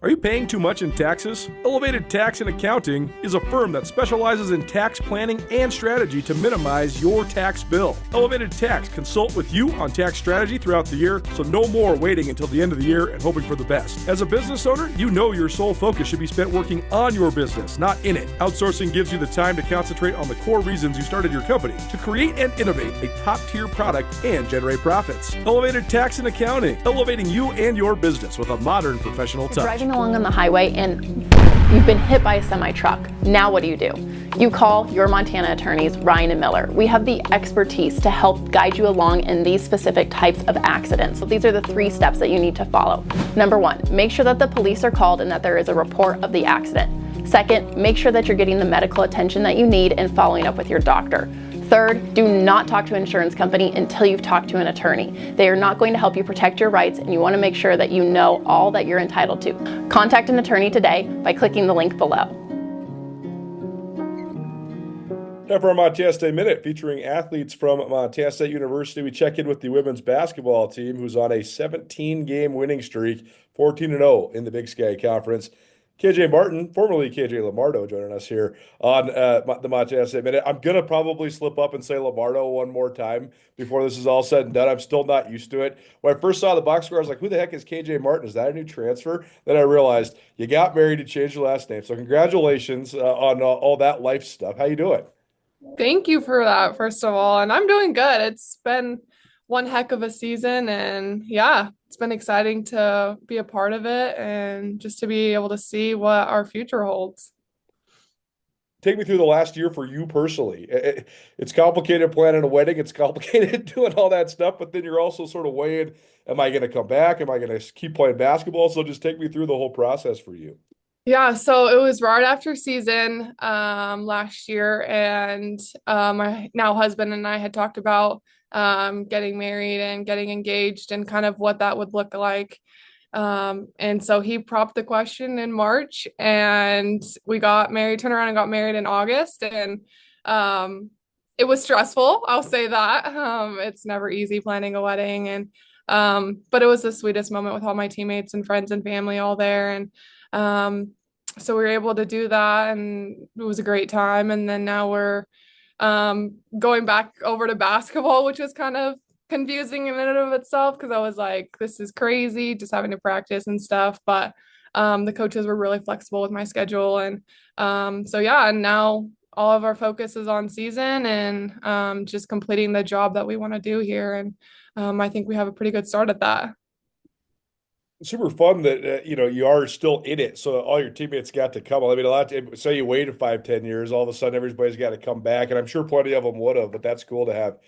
Are you paying too much in taxes? Elevated Tax and Accounting is a firm that specializes in tax planning and strategy to minimize your tax bill. Elevated Tax consult with you on tax strategy throughout the year, so no more waiting until the end of the year and hoping for the best. As a business owner, you know your sole focus should be spent working on your business, not in it. Outsourcing gives you the time to concentrate on the core reasons you started your company, to create and innovate a top-tier product and generate profits. Elevated Tax and Accounting, elevating you and your business with a modern professional touch. Driving along on the highway and you've been hit by a semi-truck. Now what do? You call your Montana attorneys, Ryan and Miller. We have the expertise to help guide you along in these specific types of accidents. So these are the 3 steps that you need to follow. Number 1, make sure that the police are called and that there is a report of the accident. Second, make sure that you're getting the medical attention that you need and following up with your doctor. Third, do not talk to an insurance company until you've talked to an attorney. They are not going to help you protect your rights, and you want to make sure that you know all that you're entitled to. Contact an attorney today by clicking the link below. Time for our Montana State Minute, featuring athletes from Montana State University. We check in with the women's basketball team, who's on a 17-game winning streak, 14-0 in the Big Sky Conference. KJ Martin, formerly KJ Limardo, joining us here on the Montana State Minute. I'm going to probably slip up and say Limardo one more time before this is all said and done. I'm still not used to it. When I first saw the box score, I was like, who the heck is KJ Martin? Is that a new transfer? Then I realized you got married and changed your last name. So congratulations on all that life stuff. How you doing? Thank you for that, first of all. And I'm doing good. It's been one heck of a season, and yeah, it's been exciting to be a part of it and just to be able to see what our future holds. Take me through the last year for you personally. It's complicated planning a wedding. It's complicated doing all that stuff, but then you're also sort of weighing, am I going to come back? Am I going to keep playing basketball? So just take me through the whole process for you. Yeah, so it was right after season last year, and my now husband and I had talked about getting married and getting engaged and kind of what that would look like. And so he propped the question in March, and we got married, turned around and got married in August. And it was stressful, I'll say that. It's never easy planning a wedding, and but it was the sweetest moment with all my teammates and friends and family all there. And so we were able to do that, and it was a great time. And then now we're going back over to basketball, which was kind of confusing in and of itself, because I was like, this is crazy, just having to practice and stuff. But the coaches were really flexible with my schedule. And so yeah, and now all of our focus is on season and just completing the job that we want to do here. And I think we have a pretty good start at that. Super fun that you are still in it, so all your teammates got to come. I mean, a lot. Say you waited 5-10 years, all of a sudden everybody's got to come back, and I'm sure plenty of them would have. But that's cool to have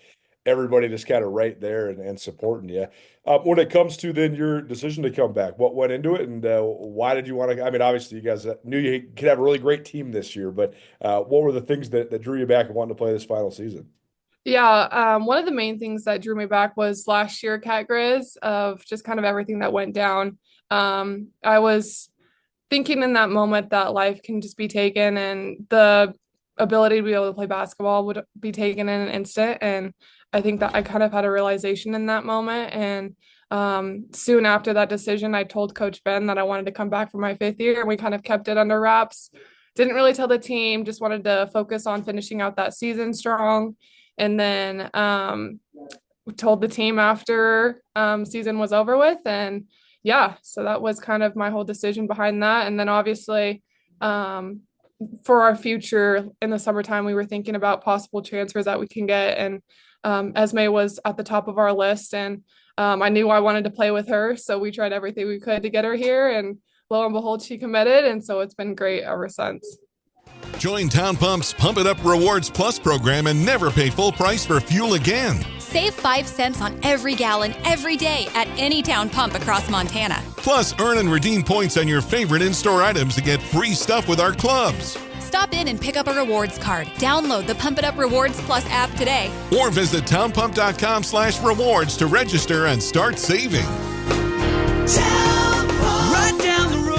everybody just kind of right there and supporting you. When it comes to then your decision to come back, what went into it, and why did you want to? I mean, obviously you guys knew you could have a really great team this year, but what were the things that drew you back and wanted to play this final season? Yeah, one of the main things that drew me back was last year, Cat Griz, of just kind of everything that went down. I was thinking in that moment that life can just be taken, and the ability to be able to play basketball would be taken in an instant. And I think that I kind of had a realization in that moment. And soon after that decision, I told Coach Ben that I wanted to come back for my 5th year, and we kind of kept it under wraps. Didn't really tell the team, just wanted to focus on finishing out that season strong. And then told the team after season was over with. And yeah, so that was kind of my whole decision behind that. And then obviously for our future in the summertime, we were thinking about possible transfers that we can get. And Esme was at the top of our list, and I knew I wanted to play with her. So we tried everything we could to get her here, and lo and behold, she committed. And so it's been great ever since. Join Town Pump's Pump It Up Rewards Plus program and never pay full price for fuel again. Save 5 cents on every gallon every day at any Town Pump across Montana. Plus, earn and redeem points on your favorite in-store items to get free stuff with our clubs. Stop in and pick up a rewards card. Download the Pump It Up Rewards Plus app today. Or visit townpump.com/rewards to register and start saving. Town Pump. Right down the road.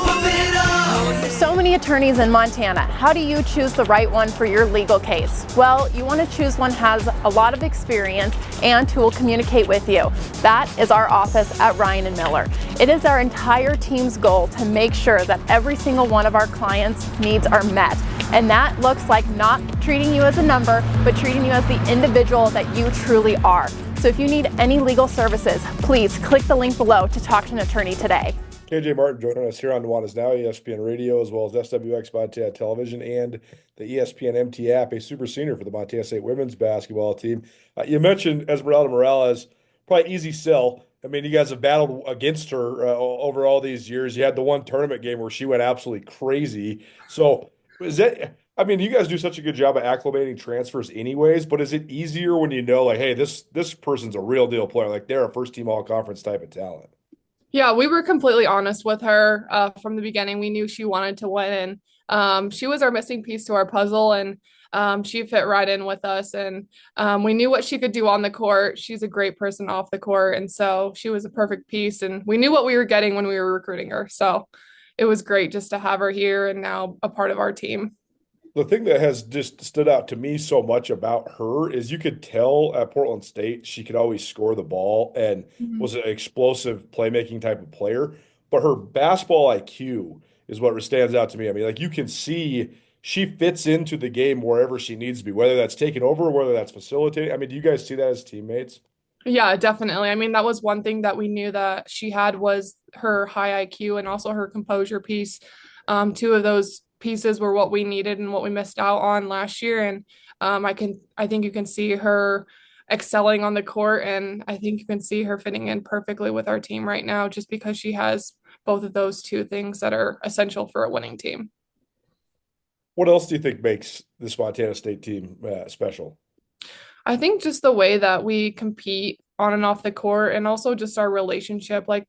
Pump it up. So many many attorneys in Montana. How do you choose the right one for your legal case? Well, you want to choose one that has a lot of experience and who will communicate with you. That is our office at Ryan and Miller. It is our entire team's goal to make sure that every single one of our clients' needs are met. And that looks like not treating you as a number, but treating you as the individual that you truly are. So if you need any legal services, please click the link below to talk to an attorney today. KJ Martin joining us here on Nuanez Now, ESPN Radio, as well as SWX Montana Television and the ESPN MT app, a super senior for the Montana State women's basketball team. You mentioned Esmeralda Morales, probably easy sell. I mean, you guys have battled against her over all these years. You had the one tournament game where she went absolutely crazy. So is that, I mean, you guys do such a good job of acclimating transfers anyways, but is it easier when you know, like, hey, this person's a real deal player, like they're a first team all conference type of talent? Yeah, we were completely honest with her from the beginning. We knew she wanted to win, and she was our missing piece to our puzzle, and she fit right in with us. And we knew what she could do on the court. She's a great person off the court, and so she was a perfect piece. And we knew what we were getting when we were recruiting her. So it was great just to have her here and now a part of our team. The thing that has just stood out to me so much about her is you could tell at Portland State she could always score the ball and was an explosive playmaking type of player. But her basketball IQ is what stands out to me. I mean, like you can see she fits into the game wherever she needs to be, whether that's taking over or whether that's facilitating. I mean, do you guys see that as teammates? Yeah, definitely. I mean, that was one thing that we knew that she had was her high IQ and also her composure piece. Two of those pieces were what we needed and what we missed out on last year. And I think you can see her excelling on the court, and I think you can see her fitting in perfectly with our team right now, just because she has both of those two things that are essential for a winning team. What else do you think makes this Montana State team special? I think just the way that we compete on and off the court, and also just our relationship. Like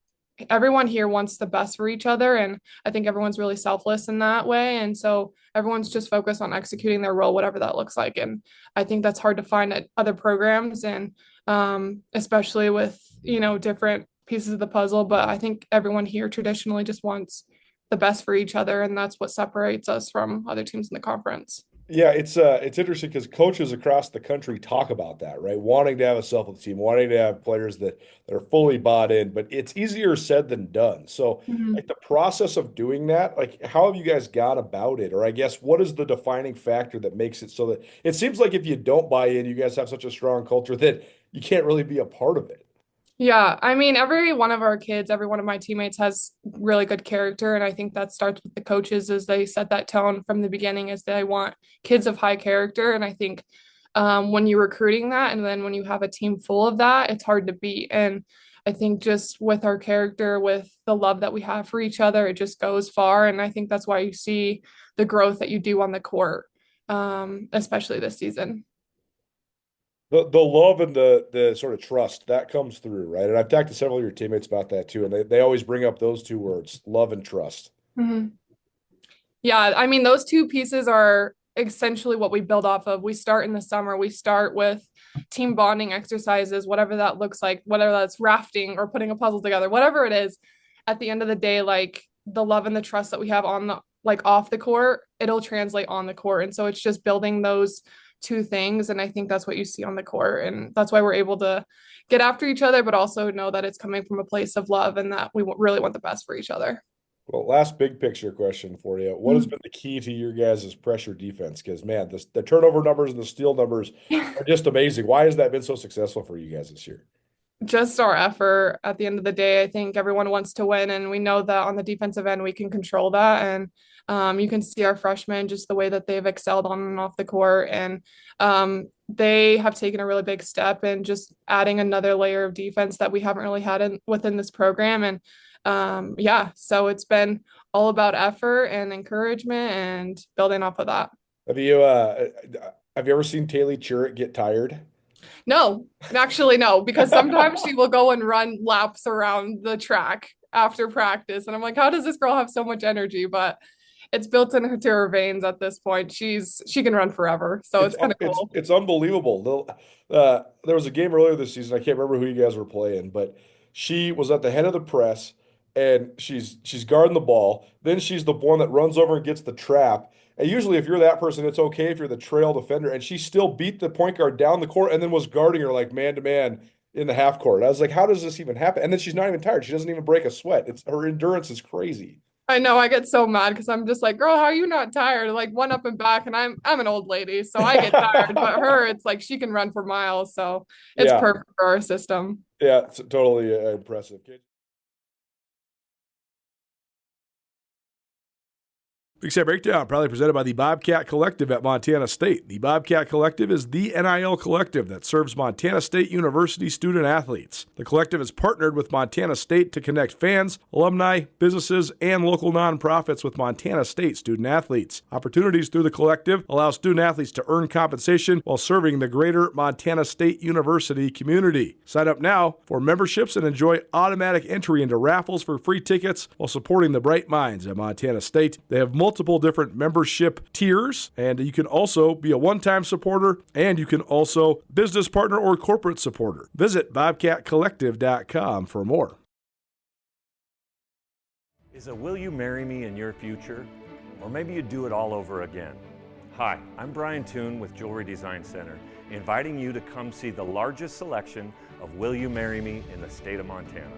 everyone here wants the best for each other, and I think everyone's really selfless in that way. And so everyone's just focused on executing their role, whatever that looks like. And I think that's hard to find at other programs, and especially with, different pieces of the puzzle. But I think everyone here traditionally just wants the best for each other, and that's what separates us from other teams in the conference. Yeah, it's interesting because coaches across the country talk about that, right? Wanting to have a selfless team, wanting to have players that are fully bought in, but it's easier said than done. So, like the process of doing that, like how have you guys got about it? Or I guess what is the defining factor that makes it so that it seems like if you don't buy in, you guys have such a strong culture that you can't really be a part of it. Yeah, I mean, every one of our kids, every one of my teammates has really good character. And I think that starts with the coaches as they set that tone from the beginning, as they want kids of high character. And I think when you're recruiting that, and then when you have a team full of that, it's hard to beat. And I think just with our character, with the love that we have for each other, it just goes far. And I think that's why you see the growth that you do on the court, especially this season. The love and the sort of trust that comes through, right? And I've talked to several of your teammates about that too, and they always bring up those two words, love and trust. Yeah, I mean, those two pieces are essentially what we build off of. We start in the summer, we start with team bonding exercises, whatever that looks like, whether that's rafting or putting a puzzle together, whatever it is. At the end of the day, like the love and the trust that we have on the off the court, it'll translate on the court. And so it's just building those two things. And I think that's what you see on the court. And that's why we're able to get after each other, but also know that it's coming from a place of love and that we really want the best for each other. Well, last big picture question for you. What has been the key to your guys' pressure defense? Because, man, the turnover numbers and the steal numbers are just amazing. Why has that been so successful for you guys this year? Just our effort at the end of the day. I think everyone wants to win, and we know that on the defensive end, we can control that. And you can see our freshmen, just the way that they've excelled on and off the court. And they have taken a really big step in just adding another layer of defense that we haven't really had within this program. And so it's been all about effort and encouragement and building off of that. Have you ever seen Taylor Churrick get tired? No, actually, no, because sometimes she will go and run laps around the track after practice. And I'm like, how does this girl have so much energy? But it's built into her veins at this point. She can run forever. So it's kind of cool. It's unbelievable. There was a game earlier this season. I can't remember who you guys were playing, but she was at the head of the press and she's guarding the ball. Then she's the one that runs over and gets the trap. And usually, if you're that person, it's okay if you're the trail defender. And she still beat the point guard down the court and then was guarding her like man to man in the half court. I was like, how does this even happen? And then she's not even tired. She doesn't even break a sweat. It's her endurance is crazy. I know I get so mad because I'm just like, girl, how are you not tired? Like one up and back, and I'm an old lady, so I get tired. But her, it's like she can run for miles, so it's Yeah, perfect for our system. yeah, it's totally impressive. Big Sky Breakdown, proudly presented by the Bobcat Collective at Montana State. The Bobcat Collective is the NIL collective that serves Montana State University student athletes. The collective is partnered with Montana State to connect fans, alumni, businesses, and local nonprofits with Montana State student athletes. Opportunities through the collective allow student athletes to earn compensation while serving the greater Montana State University community. Sign up now for memberships and enjoy automatic entry into raffles for free tickets while supporting the bright minds at Montana State. They have multiple different membership tiers, and you can also be a one-time supporter, and you can also business partner or corporate supporter. Visit bobcatcollective.com for more. Is a will you marry me in your future? Or maybe you do it all over again. Hi, I'm Brian Toon with Jewelry Design Center, inviting you to come see the largest selection of Will You Marry Me in the state of Montana.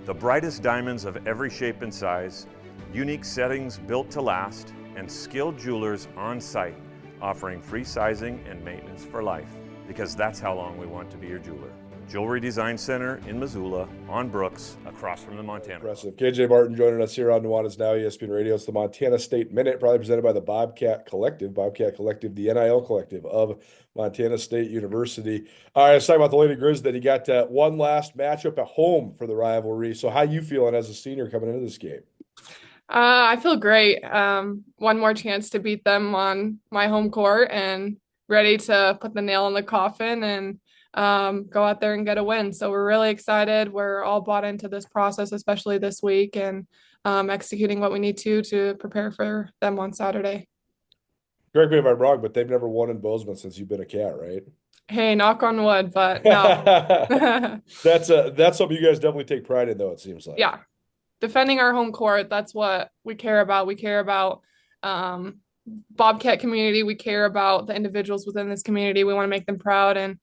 The brightest diamonds of every shape and size, unique settings built to last, and skilled jewelers on site offering free sizing and maintenance for life, because that's how long we want to be your jeweler. Jewelry Design Center in Missoula, on Brooks, across from the Montana. Impressive. KJ Martin joining us here on Nuanez Now ESPN Radio. It's the Montana State Minute, probably presented by the Bobcat Collective. Bobcat Collective, the NIL collective of Montana State University. All right, let's talk about the Lady Griz that he got one last matchup at home for the rivalry. So how you feeling as a senior coming into this game? I feel great. One more chance to beat them on my home court and ready to put the nail in the coffin and go out there and get a win. So we're really excited. We're all bought into this process, especially this week, and executing what we need to prepare for them on Saturday. Correct me if I'm wrong, but they've never won in Bozeman since you've been a Cat, right? Hey, knock on wood, but no. That's something you guys definitely take pride in, though, it seems like. Yeah. Defending our home court, that's what we care about. We care about Bobcat community. We care about the individuals within this community. We want to make them proud, and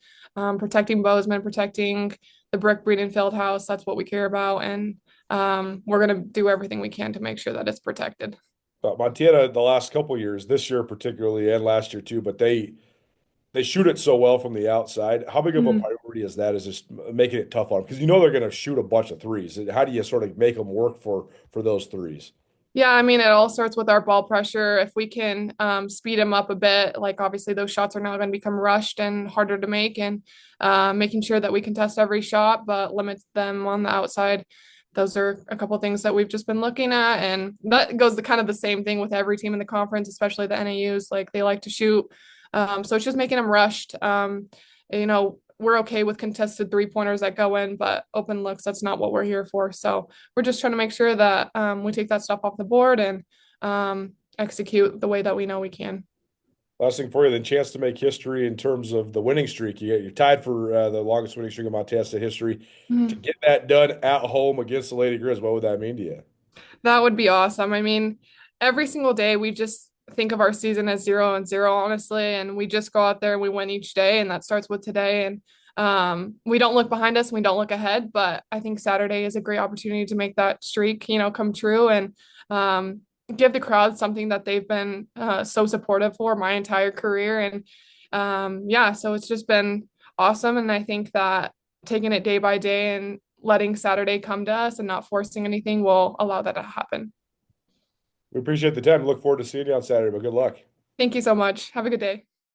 protecting Bozeman, protecting the Brick Breeden Field House. That's what we care about, and we're going to do everything we can to make sure that it's protected. Montana, the last couple of years, this year particularly, and last year too, but they shoot it so well from the outside. How big of a priority is that? Is just making it tough on them? Because you know they're going to shoot a bunch of threes. How do you sort of make them work for those threes? Yeah, I mean, it all starts with our ball pressure. If we can speed them up a bit, like obviously those shots are now going to become rushed and harder to make, and making sure that we can test every shot, but limit them on the outside. Those are a couple of things that we've just been looking at, and that goes to kind of the same thing with every team in the conference, especially the NAUs. Like they like to shoot. So it's just making them rushed. We're okay with contested 3-pointers that go in, but open looks, that's not what we're here for. So we're just trying to make sure that we take that stuff off the board and execute the way that we know we can. Last thing for you, then, chance to make history in terms of the winning streak. You're tied for the longest winning streak in Montana State history. To get that done at home against the Lady Griz, what would that mean to you? That would be awesome. I mean, every single day we just think of our season as 0-0, honestly, and we just go out there and we win each day, and that starts with today. And we don't look behind us and we don't look ahead, but I think Saturday is a great opportunity to make that streak, come true, and give the crowd something that they've been so supportive for my entire career. And so it's just been awesome. And I think that taking it day by day and letting Saturday come to us and not forcing anything will allow that to happen. We appreciate the time. Look forward to seeing you on Saturday, but good luck. Thank you so much. Have a good day.